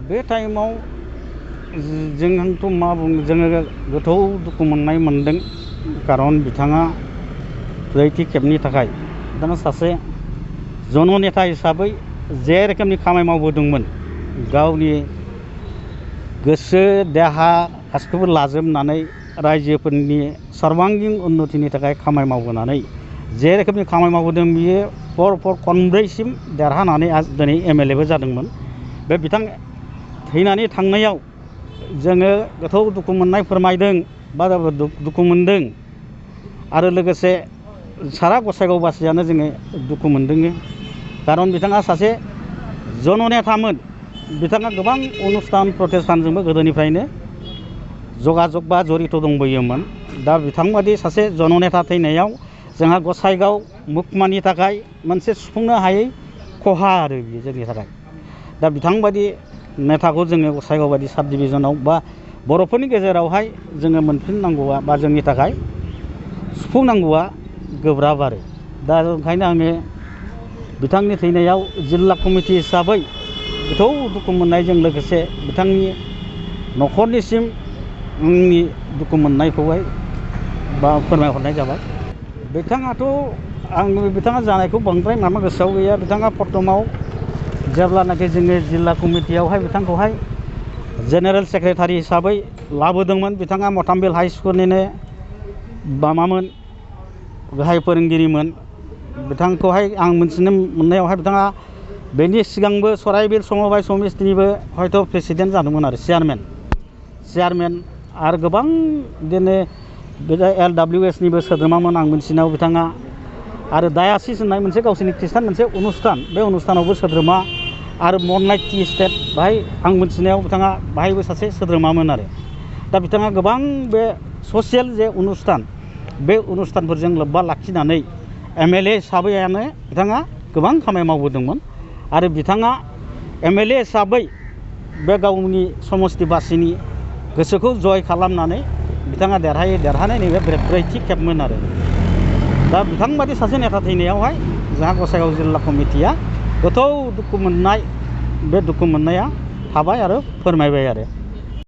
बे टाइमाव जोंथ' मा बुङो जोङो गोथौ दुखु मोनदों कारन बिथाङा ब्रैथि खेबनि थाखाय बिथाङा सासे जननेता हिसाबै जे रोखोमनि खामानि मावबोदोंमोन गावनि गोसो देहा गासैखौबो लाजोबनानै रायजोफोरनि सर्बांगिन उन्नतिनि थाखाय खामानि मावबोनानै जे रोखोमनि खामानि मावबोदों बियो पर खनब्रैसिम देरहानानै दिनै MLA बो जादोंमोन। बे बिथां थैनानै थांनायाव जोङो गोथौ दुखु मोननाय फोरमायदों बा दुखु मोनदों आरो लोगोसे सारा गसाइगावबासियानो जोङो दुखु मोनदों कारन बिथाङा सासे जननेतामोन। बिथाङा गोबां अनुष्ठान प्रतिष्ठानजोंबो गोदोनिफ्रायनो जगाजग बा जरित दंबोयोमोन। दा बिथांबादि सासे जननेता थैनायाव जोंहा गसाइगाव मुखमानि थाखाय मोनसे सुफुंनो हायै खहा आरो बियो जोंनि थाखाय। दा बिथांबादि नेताखौ जोङो गसाइगाव बायदि साब डिभिजनाव बा बर'फोरनि गेजेरावहाय जोङो मोनफिननांगौआ बा जोंनि थाखाय सुफुंनांगौआ गोब्राब आरो दा ओंखायनो आङो बिथांनि थैनायाव जिल्ला कमिटि हिसाबै गोथौ दुखु मोननायजों लोगोसे बिथांनि न'खरनिसिम आंनि दुखु मोननायखौहाय बा फोरमायहरनाय जाबाय। बिथाङा जानायखौ बांद्राय माबा गोसोआव गैया। बिथाङा प्रथमाव जेब्लानाखि जोङो जिल्ला कमिटियावहाय बिथांखौहाय जेनेरेल सेक्रेटारि हिसाबै लाबोदोंमोन। बिथाङा मथामबिल हाइ स्कुलनिनो माबामोन गाहाय फोरोंगिरिमोन। बिथांखौहाय आं मिथिनो मोननायावहाय बिथाङा बेनि सिगांबो सराइबिल समबाय समितिनिबो हयथ' प्रेसिडेन्ट जादोंमोन आरो चेयारमेन आरो गोबां बिदिनो LWS निबो सोद्रोमामोन आं मिथिनायाव बिथाङा आरो डायासिस होननाय मोनसे गावसोरनि खृष्टान मोनसे अनुष्ठान बे अनुष्ठानावबो सोद्रोमा आरो मननाइट टि स्टेट बाहाय आं मिथिनायाव बिथाङा बाहायबो सासे सोद्रोमामोन आरो दा बिथाङा गोबां बे ससियेल जे अनुष्ठान बे अनुष्ठानफोरजों लोब्बा लाखिनानै MLA हिसाबैयानो बिथाङा गोबां खामानि मावबोदोंमोन आरो बिथाङा MLA हिसाबै बे गावनि समस्तिबासिनि गोसोखौ जय खालामनानै बिथाङा देरहानाय नैबे ब्रैथि खेबमोन आरो दा बिथांबादि सासे नेता थैनायावहाय जोंहा गसाइगाव जिल्ला कमिटिया गोथौ दुखु मोननाय बे दुखु मोननाया थाबाय आरो फोरमायबाय आरो